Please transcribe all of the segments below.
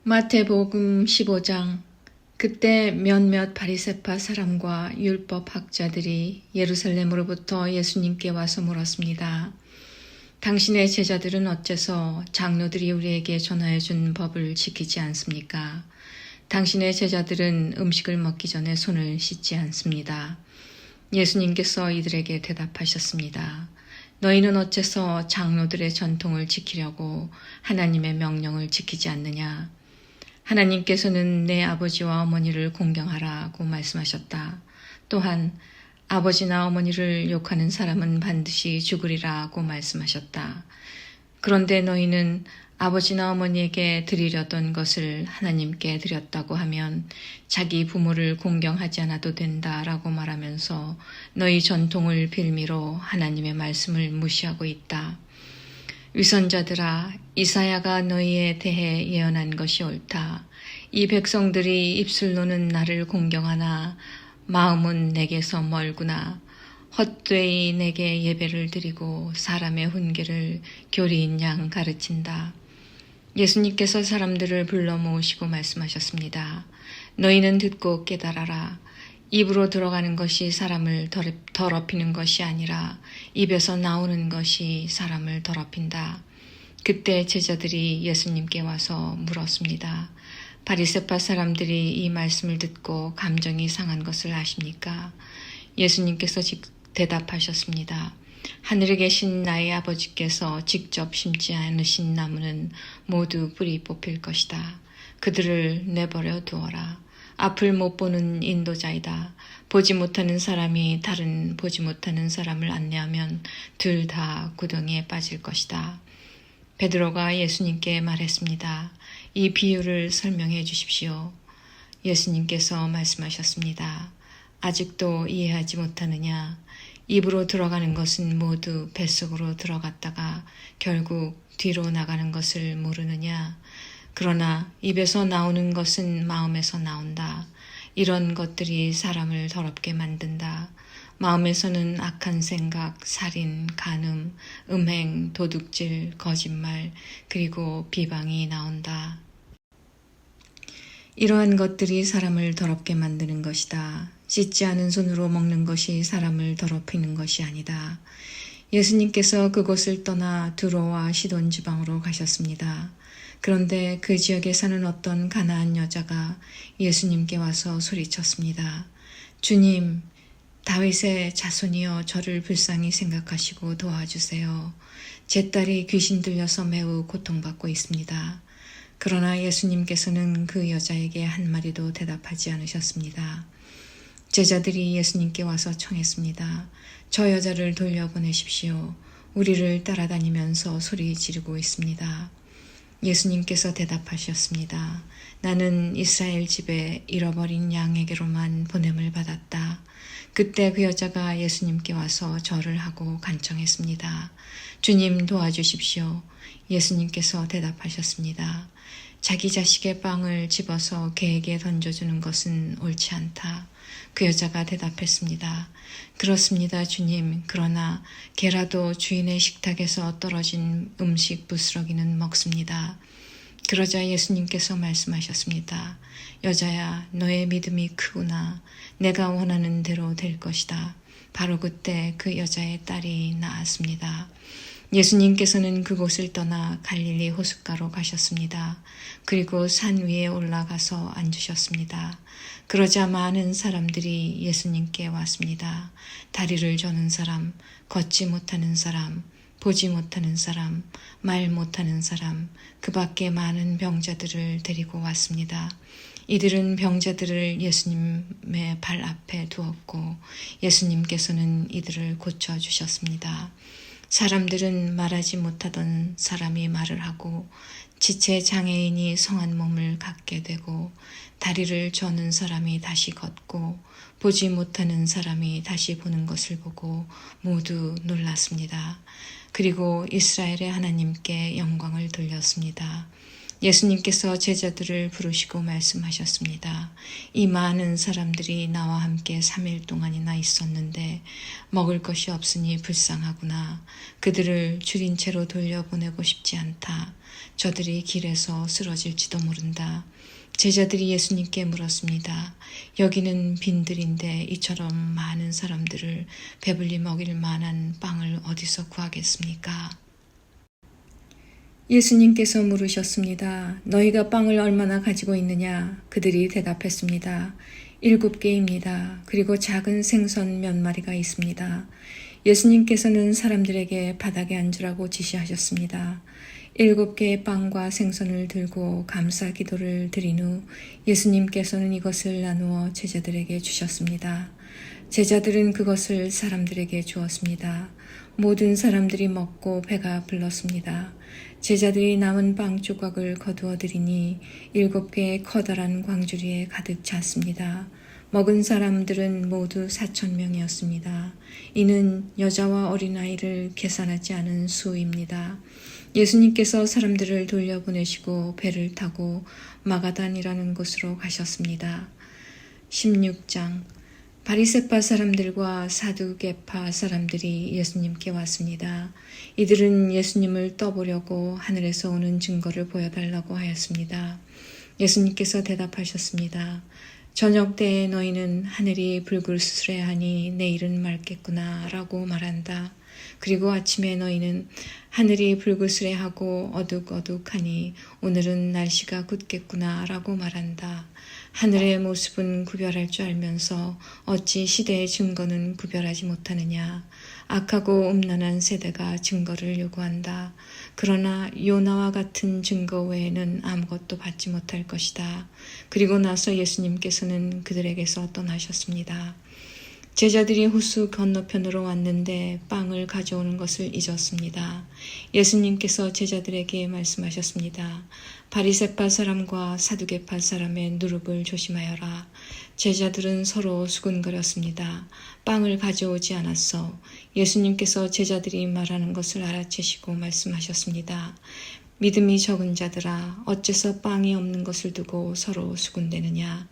마태복음 15장. 그때 몇몇 바리새파 사람과 율법 학자들이 예루살렘으로부터 예수님께 와서 물었습니다. 당신의 제자들은 어째서 장로들이 우리에게 전하여 준 법을 지키지 않습니까? 당신의 제자들은 음식을 먹기 전에 손을 씻지 않습니다. 예수님께서 이들에게 대답하셨습니다. 너희는 어째서 장로들의 전통을 지키려고 하나님의 명령을 지키지 않느냐? 하나님께서는 내 아버지와 어머니를 공경하라고 말씀하셨다. 또한 아버지나 어머니를 욕하는 사람은 반드시 죽으리라고 말씀하셨다. 그런데 너희는 아버지나 어머니에게 드리려던 것을 하나님께 드렸다고 하면 자기 부모를 공경하지 않아도 된다라고 말하면서 너희 전통을 빌미로 하나님의 말씀을 무시하고 있다. 위선자들아, 이사야가 너희에 대해 예언한 것이 옳다. 이 백성들이 입술로는 나를 공경하나 마음은 내게서 멀구나. 헛되이 내게 예배를 드리고 사람의 훈계를 교리인 양 가르친다. 예수님께서 사람들을 불러 모으시고 말씀하셨습니다. 너희는 듣고 깨달아라. 입으로 들어가는 것이 사람을 더럽히는 것이 아니라 입에서 나오는 것이 사람을 더럽힌다. 그때 제자들이 예수님께 와서 물었습니다. 바리새파 사람들이 이 말씀을 듣고 감정이 상한 것을 아십니까? 예수님께서 대답하셨습니다. 하늘에 계신 나의 아버지께서 직접 심지 않으신 나무는 모두 뿌리 뽑힐 것이다. 그들을 내버려 두어라. 앞을 못 보는 인도자이다. 보지 못하는 사람이 다른 보지 못하는 사람을 안내하면 둘 다 구덩이에 빠질 것이다. 베드로가 예수님께 말했습니다. 이 비유를 설명해 주십시오. 예수님께서 말씀하셨습니다. 아직도 이해하지 못하느냐? 입으로 들어가는 것은 모두 뱃속으로 들어갔다가 결국 뒤로 나가는 것을 모르느냐? 그러나 입에서 나오는 것은 마음에서 나온다. 이런 것들이 사람을 더럽게 만든다. 마음에서는 악한 생각, 살인, 간음, 음행, 도둑질, 거짓말, 그리고 비방이 나온다. 이러한 것들이 사람을 더럽게 만드는 것이다. 씻지 않은 손으로 먹는 것이 사람을 더럽히는 것이 아니다. 예수님께서 그곳을 떠나 두로와 시돈 지방으로 가셨습니다. 그런데 그 지역에 사는 어떤 가나안 여자가 예수님께 와서 소리쳤습니다. 주님, 다윗의 자손이여 저를 불쌍히 생각하시고 도와주세요. 제 딸이 귀신 들려서 매우 고통받고 있습니다. 그러나 예수님께서는 그 여자에게 한마디도 대답하지 않으셨습니다. 제자들이 예수님께 와서 청했습니다. 저 여자를 돌려보내십시오. 우리를 따라다니면서 소리 지르고 있습니다. 예수님께서 대답하셨습니다. 나는 이스라엘 집에 잃어버린 양에게로만 보냄을 받았다. 그때 그 여자가 예수님께 와서 절을 하고 간청했습니다. 주님 도와주십시오. 예수님께서 대답하셨습니다. 자기 자식의 빵을 집어서 개에게 던져주는 것은 옳지 않다. 그 여자가 대답했습니다. 그렇습니다, 주님. 그러나 개라도 주인의 식탁에서 떨어진 음식 부스러기는 먹습니다. 그러자 예수님께서 말씀하셨습니다. 여자야, 너의 믿음이 크구나. 내가 원하는 대로 될 것이다. 바로 그때 그 여자의 딸이 나았습니다. 예수님께서는 그곳을 떠나 갈릴리 호숫가로 가셨습니다. 그리고 산 위에 올라가서 앉으셨습니다. 그러자 많은 사람들이 예수님께 왔습니다. 다리를 저는 사람, 걷지 못하는 사람, 보지 못하는 사람, 말 못하는 사람, 그 밖에 많은 병자들을 데리고 왔습니다. 이들은 병자들을 예수님의 발 앞에 두었고 예수님께서는 이들을 고쳐주셨습니다. 사람들은 말하지 못하던 사람이 말을 하고 지체 장애인이 성한 몸을 갖게 되고 다리를 저는 사람이 다시 걷고 보지 못하는 사람이 다시 보는 것을 보고 모두 놀랐습니다. 그리고 이스라엘의 하나님께 영광을 돌렸습니다. 예수님께서 제자들을 부르시고 말씀하셨습니다. 이 많은 사람들이 나와 함께 3일 동안이나 있었는데 먹을 것이 없으니 불쌍하구나. 그들을 줄인 채로 돌려보내고 싶지 않다. 저들이 길에서 쓰러질지도 모른다. 제자들이 예수님께 물었습니다. 여기는 빈들인데 이처럼 많은 사람들을 배불리 먹일 만한 빵을 어디서 구하겠습니까? 예수님께서 물으셨습니다. 너희가 빵을 얼마나 가지고 있느냐? 그들이 대답했습니다. 7개입니다. 그리고 작은 생선 몇 마리가 있습니다. 예수님께서는 사람들에게 바닥에 앉으라고 지시하셨습니다. 7개의 빵과 생선을 들고 감사 기도를 드린 후 예수님께서는 이것을 나누어 제자들에게 주셨습니다. 제자들은 그것을 사람들에게 주었습니다. 모든 사람들이 먹고 배가 불렀습니다. 제자들이 남은 빵 조각을 거두어 드리니 7개의 커다란 광주리에 가득 찼습니다. 먹은 사람들은 모두 4,000명이었습니다. 이는 여자와 어린아이를 계산하지 않은 수입니다. 예수님께서 사람들을 돌려보내시고 배를 타고 마가단이라는 곳으로 가셨습니다. 16장 바리새파 사람들과 사두개파 사람들이 예수님께 왔습니다. 이들은 예수님을 떠보려고 하늘에서 오는 증거를 보여달라고 하였습니다. 예수님께서 대답하셨습니다. 저녁 때에 너희는 하늘이 불그스레하니 내일은 맑겠구나 라고 말한다. 그리고 아침에 너희는 하늘이 불그스레하고 어둑어둑하니 오늘은 날씨가 굳겠구나 라고 말한다. 하늘의 모습은 구별할 줄 알면서 어찌 시대의 증거는 구별하지 못하느냐. 악하고 음란한 세대가 증거를 요구한다. 그러나 요나와 같은 증거 외에는 아무것도 받지 못할 것이다. 그리고 나서 예수님께서는 그들에게서 떠나셨습니다. 제자들이 호수 건너편으로 왔는데 빵을 가져오는 것을 잊었습니다. 예수님께서 제자들에게 말씀하셨습니다. 바리새파 사람과 사두개파 사람의 누룩을 조심하여라. 제자들은 서로 수군거렸습니다. 빵을 가져오지 않았어. 예수님께서 제자들이 말하는 것을 알아채시고 말씀하셨습니다. 믿음이 적은 자들아, 어째서 빵이 없는 것을 두고 서로 수군대느냐.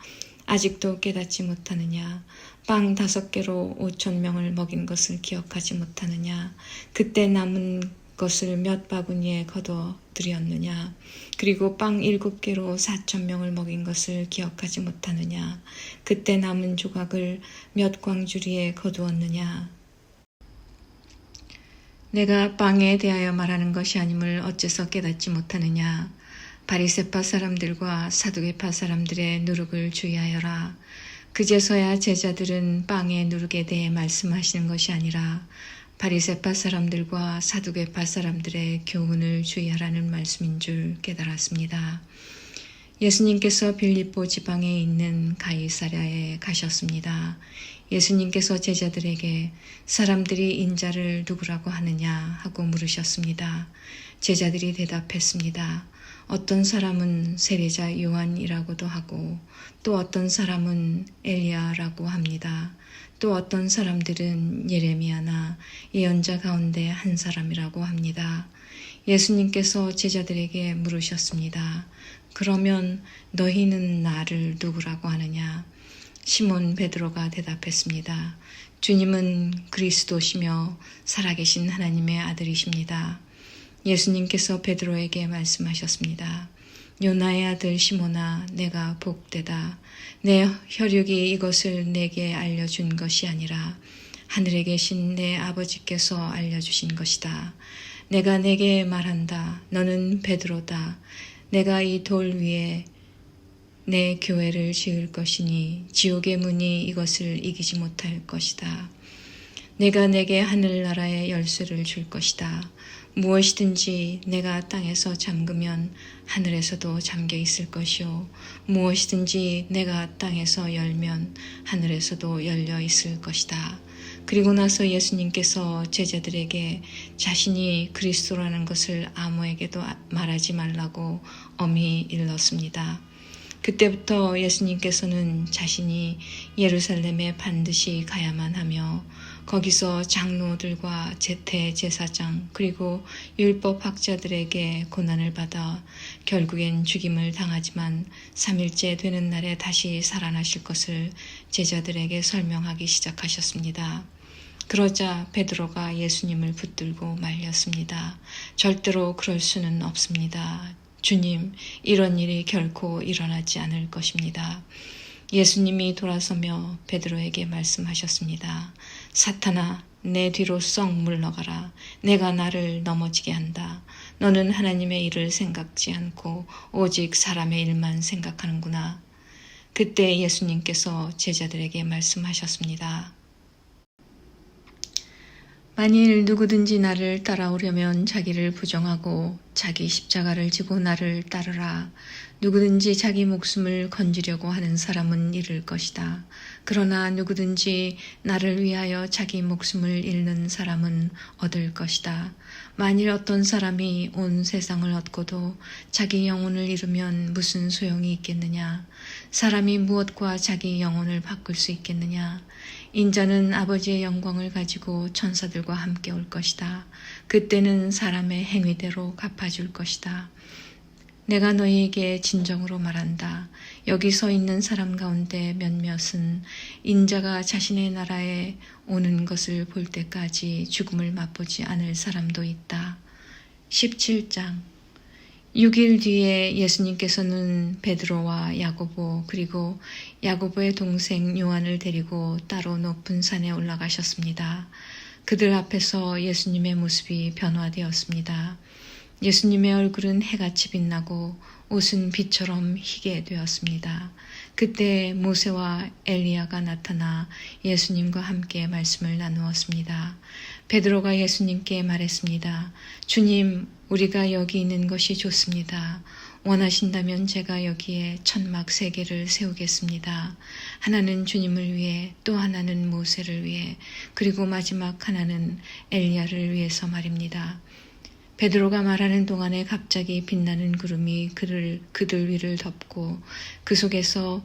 아직도 깨닫지 못하느냐. 빵 5개로 5,000명을 먹인 것을 기억하지 못하느냐. 그때 남은 것을 몇 바구니에 거둬 드렸느냐. 그리고 빵 7개로 4,000명을 먹인 것을 기억하지 못하느냐. 그때 남은 조각을 몇 광주리에 거두었느냐. 내가 빵에 대하여 말하는 것이 아님을 어째서 깨닫지 못하느냐. 바리새파 사람들과 사두개파 사람들의 누룩을 주의하여라. 그제서야 제자들은 빵의 누룩에 대해 말씀하시는 것이 아니라 바리새파 사람들과 사두개파 사람들의 교훈을 주의하라는 말씀인 줄 깨달았습니다. 예수님께서 빌립보 지방에 있는 가이사랴에 가셨습니다. 예수님께서 제자들에게 사람들이 인자를 누구라고 하느냐 하고 물으셨습니다. 제자들이 대답했습니다. 어떤 사람은 세례자 요한이라고도 하고 또 어떤 사람은 엘리야라고 합니다. 또 어떤 사람들은 예레미야나 예언자 가운데 한 사람이라고 합니다. 예수님께서 제자들에게 물으셨습니다. 그러면 너희는 나를 누구라고 하느냐? 시몬 베드로가 대답했습니다. 주님은 그리스도시며 살아계신 하나님의 아들이십니다. 예수님께서 베드로에게 말씀하셨습니다. 요나의 아들 시몬아, 내가 복되다. 내 혈육이 이것을 내게 알려준 것이 아니라 하늘에 계신 내 아버지께서 알려주신 것이다. 내가 내게 말한다. 너는 베드로다. 내가 이 돌 위에 내 교회를 지을 것이니 지옥의 문이 이것을 이기지 못할 것이다. 내가 내게 하늘나라의 열쇠를 줄 것이다. 무엇이든지 내가 땅에서 잠그면 하늘에서도 잠겨 있을 것이요. 무엇이든지 내가 땅에서 열면 하늘에서도 열려 있을 것이다. 그리고 나서 예수님께서 제자들에게 자신이 그리스도라는 것을 아무에게도 말하지 말라고 엄히 일렀습니다. 그때부터 예수님께서는 자신이 예루살렘에 반드시 가야만 하며 거기서 장로들과 대제사장 그리고 율법학자들에게 고난을 받아 결국엔 죽임을 당하지만 3일째 되는 날에 다시 살아나실 것을 제자들에게 설명하기 시작하셨습니다. 그러자 베드로가 예수님을 붙들고 말렸습니다. 절대로 그럴 수는 없습니다. 주님, 이런 일이 결코 일어나지 않을 것입니다. 예수님이 돌아서며 베드로에게 말씀하셨습니다. 사탄아, 내 뒤로 썩 물러가라. 내가 나를 넘어지게 한다. 너는 하나님의 일을 생각지 않고 오직 사람의 일만 생각하는구나. 그때 예수님께서 제자들에게 말씀하셨습니다. 만일 누구든지 나를 따라오려면 자기를 부정하고 자기 십자가를 지고 나를 따르라. 누구든지 자기 목숨을 건지려고 하는 사람은 잃을 것이다. 그러나 누구든지 나를 위하여 자기 목숨을 잃는 사람은 얻을 것이다. 만일 어떤 사람이 온 세상을 얻고도 자기 영혼을 잃으면 무슨 소용이 있겠느냐? 사람이 무엇과 자기 영혼을 바꿀 수 있겠느냐? 인자는 아버지의 영광을 가지고 천사들과 함께 올 것이다. 그때는 사람의 행위대로 갚아줄 것이다. 내가 너희에게 진정으로 말한다. 여기 서 있는 사람 가운데 몇몇은 인자가 자신의 나라에 오는 것을 볼 때까지 죽음을 맛보지 않을 사람도 있다. 17장 6일 뒤에 예수님께서는 베드로와 야고보 그리고 야고보의 동생 요한을 데리고 따로 높은 산에 올라가셨습니다. 그들 앞에서 예수님의 모습이 변화되었습니다. 예수님의 얼굴은 해같이 빛나고 옷은 빛처럼 희게 되었습니다. 그때 모세와 엘리야가 나타나 예수님과 함께 말씀을 나누었습니다. 베드로가 예수님께 말했습니다. 주님, 우리가 여기 있는 것이 좋습니다. 원하신다면 제가 여기에 천막 3개를 세우겠습니다. 하나는 주님을 위해, 또 하나는 모세를 위해, 그리고 마지막 하나는 엘리야를 위해서 말입니다. 베드로가 말하는 동안에 갑자기 빛나는 구름이 그들 위를 덮고 그 속에서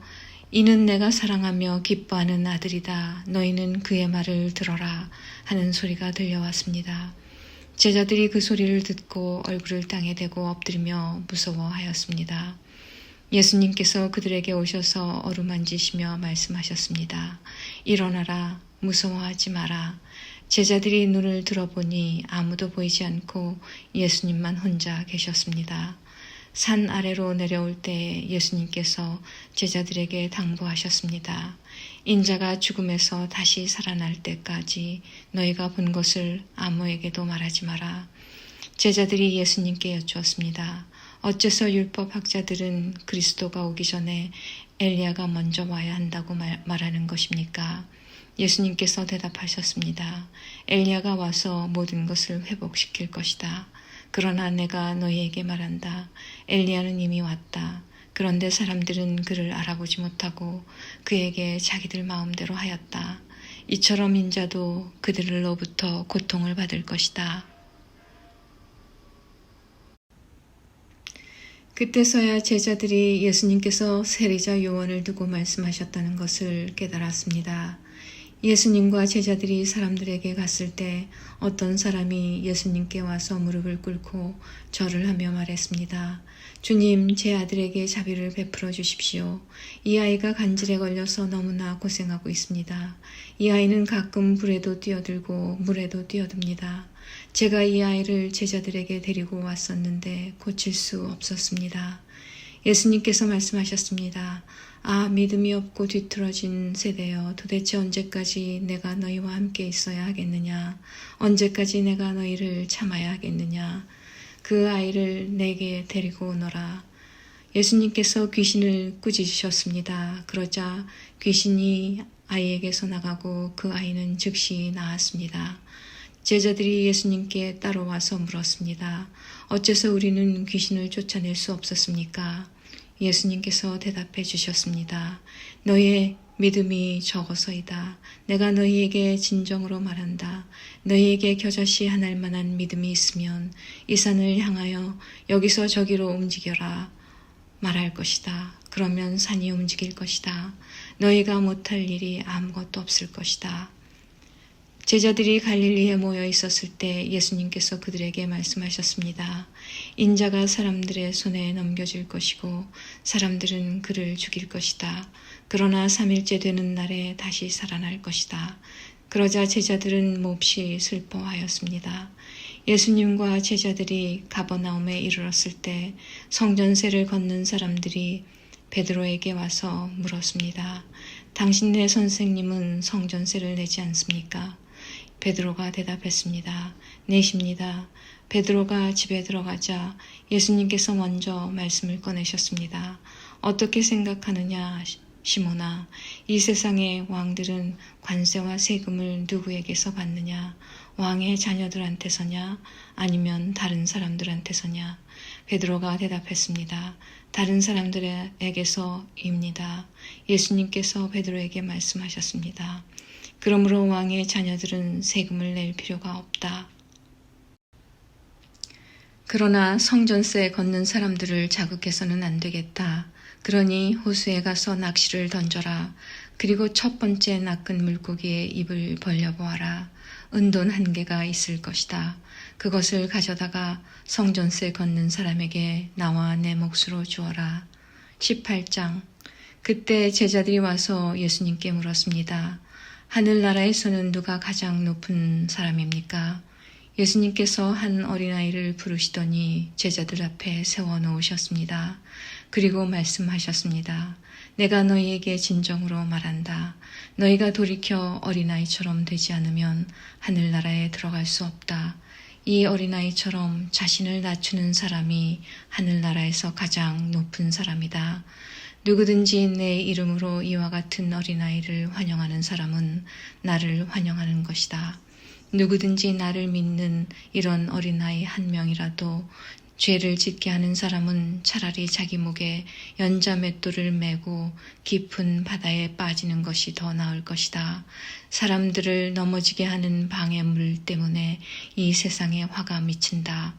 이는 내가 사랑하며 기뻐하는 아들이다. 너희는 그의 말을 들어라 하는 소리가 들려왔습니다. 제자들이 그 소리를 듣고 얼굴을 땅에 대고 엎드리며 무서워하였습니다. 예수님께서 그들에게 오셔서 어루만지시며 말씀하셨습니다. 일어나라, 무서워하지 마라. 제자들이 눈을 들어보니 아무도 보이지 않고 예수님만 혼자 계셨습니다. 산 아래로 내려올 때 예수님께서 제자들에게 당부하셨습니다. 인자가 죽음에서 다시 살아날 때까지 너희가 본 것을 아무에게도 말하지 마라. 제자들이 예수님께 여쭈었습니다. 어째서 율법학자들은 그리스도가 오기 전에 엘리야가 먼저 와야 한다고 말하는 것입니까? 예수님께서 대답하셨습니다. 엘리야가 와서 모든 것을 회복시킬 것이다. 그러나 내가 너희에게 말한다. 엘리야는 이미 왔다. 그런데 사람들은 그를 알아보지 못하고 그에게 자기들 마음대로 하였다. 이처럼 인자도 그들로부터 고통을 받을 것이다. 그때서야 제자들이 예수님께서 세리자 요한을 두고 말씀하셨다는 것을 깨달았습니다. 예수님과 제자들이 사람들에게 갔을 때 어떤 사람이 예수님께 와서 무릎을 꿇고 절을 하며 말했습니다. 주님, 제 아들에게 자비를 베풀어 주십시오. 이 아이가 간질에 걸려서 너무나 고생하고 있습니다. 이 아이는 가끔 불에도 뛰어들고 물에도 뛰어듭니다. 제가 이 아이를 제자들에게 데리고 왔었는데 고칠 수 없었습니다. 예수님께서 말씀하셨습니다. 아, 믿음이 없고 뒤틀어진 세대여, 도대체 언제까지 내가 너희와 함께 있어야 하겠느냐? 언제까지 내가 너희를 참아야 하겠느냐? 그 아이를 내게 데리고 오너라. 예수님께서 귀신을 꾸짖으셨습니다. 그러자 귀신이 아이에게서 나가고 그 아이는 즉시 나았습니다. 제자들이 예수님께 따라와서 물었습니다. 어째서 우리는 귀신을 쫓아낼 수 없었습니까? 예수님께서 대답해 주셨습니다. 너희의 믿음이 적어서이다. 내가 너희에게 진정으로 말한다. 너희에게 겨자씨 하나일 만한 믿음이 있으면 이 산을 향하여 여기서 저기로 움직여라 말할 것이다. 그러면 산이 움직일 것이다. 너희가 못할 일이 아무것도 없을 것이다. 제자들이 갈릴리에 모여 있었을 때 예수님께서 그들에게 말씀하셨습니다. 인자가 사람들의 손에 넘겨질 것이고 사람들은 그를 죽일 것이다. 그러나 3일째 되는 날에 다시 살아날 것이다. 그러자 제자들은 몹시 슬퍼하였습니다. 예수님과 제자들이 가버나움에 이르렀을 때 성전세를 걷는 사람들이 베드로에게 와서 물었습니다. 당신네 선생님은 성전세를 내지 않습니까? 베드로가 대답했습니다. 내십니다. 베드로가 집에 들어가자 예수님께서 먼저 말씀을 꺼내셨습니다. 어떻게 생각하느냐 시몬아, 이 세상의 왕들은 관세와 세금을 누구에게서 받느냐? 왕의 자녀들한테서냐? 아니면 다른 사람들한테서냐? 베드로가 대답했습니다. 다른 사람들에게서입니다. 예수님께서 베드로에게 말씀하셨습니다. 그러므로 왕의 자녀들은 세금을 낼 필요가 없다. 그러나 성전세 걷는 사람들을 자극해서는 안 되겠다. 그러니 호수에 가서 낚시를 던져라. 그리고 첫 번째 낚은 물고기의 입을 벌려보아라. 은돈 1개가 있을 것이다. 그것을 가져다가 성전세 걷는 사람에게 나와 내 몫으로 주어라. 18장. 그때 제자들이 와서 예수님께 물었습니다. 하늘나라에서는 누가 가장 높은 사람입니까? 예수님께서 한 어린아이를 부르시더니 제자들 앞에 세워놓으셨습니다. 그리고 말씀하셨습니다. 내가 너희에게 진정으로 말한다. 너희가 돌이켜 어린아이처럼 되지 않으면 하늘나라에 들어갈 수 없다. 이 어린아이처럼 자신을 낮추는 사람이 하늘나라에서 가장 높은 사람이다. 누구든지 내 이름으로 이와 같은 어린아이를 환영하는 사람은 나를 환영하는 것이다. 누구든지 나를 믿는 이런 어린아이 한 명이라도 죄를 짓게 하는 사람은 차라리 자기 목에 연자맷돌을 메고 깊은 바다에 빠지는 것이 더 나을 것이다. 사람들을 넘어지게 하는 방해물 때문에 이 세상에 화가 미친다.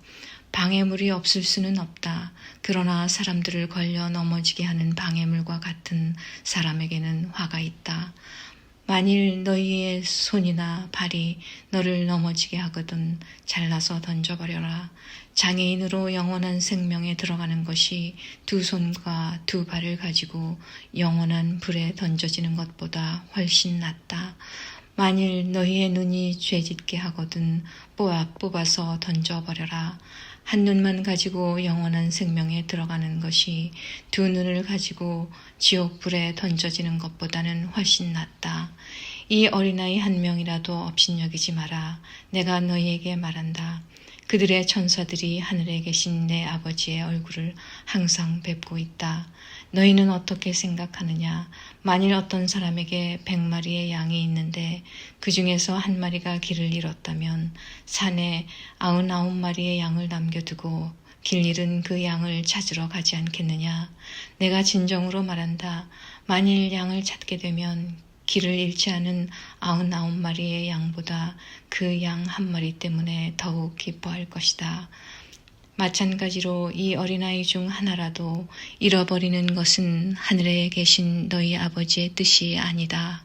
방해물이 없을 수는 없다. 그러나 사람들을 걸려 넘어지게 하는 방해물과 같은 사람에게는 화가 있다. 만일 너희의 손이나 발이 너를 넘어지게 하거든 잘라서 던져버려라. 장애인으로 영원한 생명에 들어가는 것이 2손과 2발을 가지고 영원한 불에 던져지는 것보다 훨씬 낫다. 만일 너희의 눈이 죄짓게 하거든 뽑아서 던져버려라. 한 눈만 가지고 영원한 생명에 들어가는 것이 2눈을 가지고 지옥불에 던져지는 것보다는 훨씬 낫다. 이 어린아이 한 명이라도 업신여기지 마라. 내가 너희에게 말한다. 그들의 천사들이 하늘에 계신 내 아버지의 얼굴을 항상 뵙고 있다. 너희는 어떻게 생각하느냐? 만일 어떤 사람에게 100마리의 양이 있는데 그 중에서 1마리가 길을 잃었다면 산에 99마리의 양을 남겨두고 길 잃은 그 양을 찾으러 가지 않겠느냐? 내가 진정으로 말한다. 만일 양을 찾게 되면 길을 잃지 않은 99마리의 양보다 그 양 1마리 때문에 더욱 기뻐할 것이다. 마찬가지로 이 어린아이 중 하나라도 잃어버리는 것은 하늘에 계신 너희 아버지의 뜻이 아니다.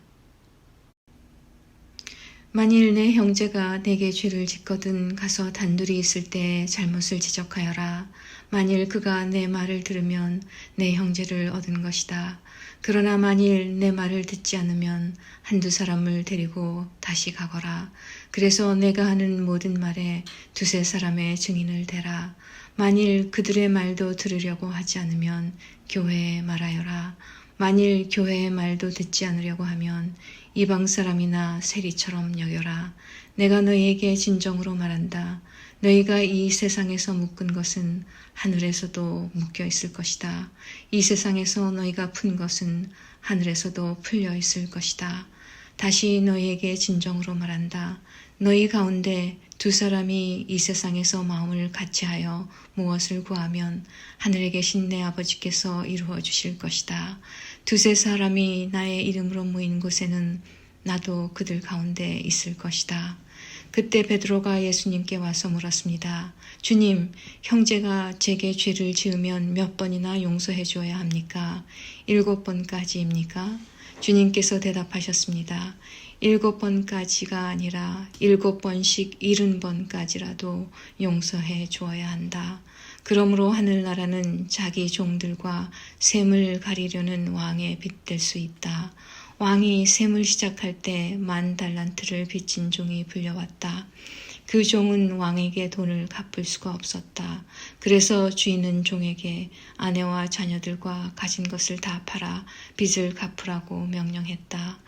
만일 내 형제가 내게 죄를 짓거든 가서 단둘이 있을 때 잘못을 지적하여라. 만일 그가 내 말을 들으면 내 형제를 얻은 것이다. 그러나 만일 내 말을 듣지 않으면 1-2사람을 데리고 다시 가거라. 그래서 내가 하는 모든 말에 2-3사람의 증인을 대라. 만일 그들의 말도 들으려고 하지 않으면 교회에 말하여라. 만일 교회의 말도 듣지 않으려고 하면 이방 사람이나 세리처럼 여겨라. 내가 너희에게 진정으로 말한다. 너희가 이 세상에서 묶은 것은 하늘에서도 묶여 있을 것이다. 이 세상에서 너희가 푼 것은 하늘에서도 풀려 있을 것이다. 다시 너희에게 진정으로 말한다. 너희 가운데 2사람이 이 세상에서 마음을 같이하여 무엇을 구하면 하늘에 계신 내 아버지께서 이루어 주실 것이다. 2-3사람이 나의 이름으로 모인 곳에는 나도 그들 가운데 있을 것이다. 그때 베드로가 예수님께 와서 물었습니다. 주님, 형제가 제게 죄를 지으면 몇 번이나 용서해 줘야 합니까? 7번까지입니까? 주님께서 대답하셨습니다. 7번까지가 아니라 7번씩 70번까지라도 용서해 주어야 한다. 그러므로 하늘나라는 자기 종들과 셈을 가리려는 왕의 빚될 수 있다. 왕이 셈을 시작할 때 10,000달란트를 빚진 종이 불려왔다. 그 종은 왕에게 돈을 갚을 수가 없었다. 그래서 주인은 종에게 아내와 자녀들과 가진 것을 다 팔아 빚을 갚으라고 명령했다.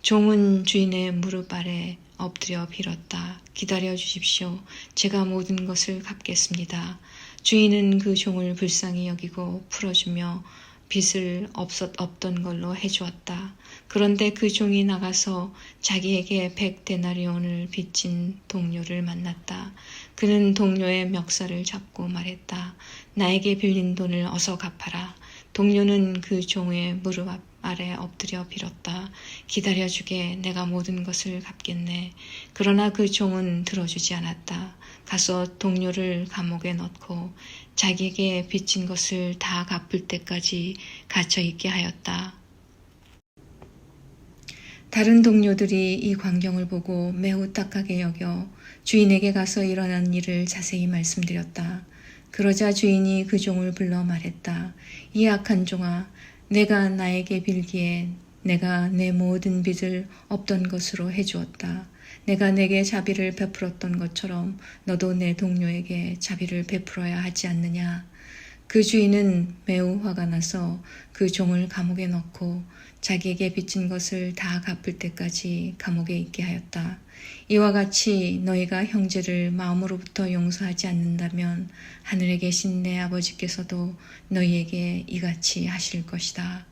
종은 주인의 무릎 아래 엎드려 빌었다. 기다려 주십시오. 제가 모든 것을 갚겠습니다. 주인은 그 종을 불쌍히 여기고 풀어주며 빚을 없던 걸로 해주었다. 그런데 그 종이 나가서 자기에게 100데나리온을 빚진 동료를 만났다. 그는 동료의 멱살을 잡고 말했다. 나에게 빌린 돈을 어서 갚아라. 동료는 그 종의 무릎 아래 엎드려 빌었다. 기다려주게, 내가 모든 것을 갚겠네. 그러나 그 종은 들어주지 않았다. 가서 동료를 감옥에 넣고 자기에게 빚진 것을 다 갚을 때까지 갇혀있게 하였다. 다른 동료들이 이 광경을 보고 매우 딱하게 여겨 주인에게 가서 일어난 일을 자세히 말씀드렸다. 그러자 주인이 그 종을 불러 말했다. 이 악한 종아, 내가 나에게 빌기에 내가 내 모든 빚을 없던 것으로 해주었다. 내가 내게 자비를 베풀었던 것처럼 너도 내 동료에게 자비를 베풀어야 하지 않느냐. 그 주인은 매우 화가 나서 그 종을 감옥에 넣고 자기에게 빚진 것을 다 갚을 때까지 감옥에 있게 하였다. 이와 같이 너희가 형제를 마음으로부터 용서하지 않는다면 하늘에 계신 내 아버지께서도 너희에게 이같이 하실 것이다.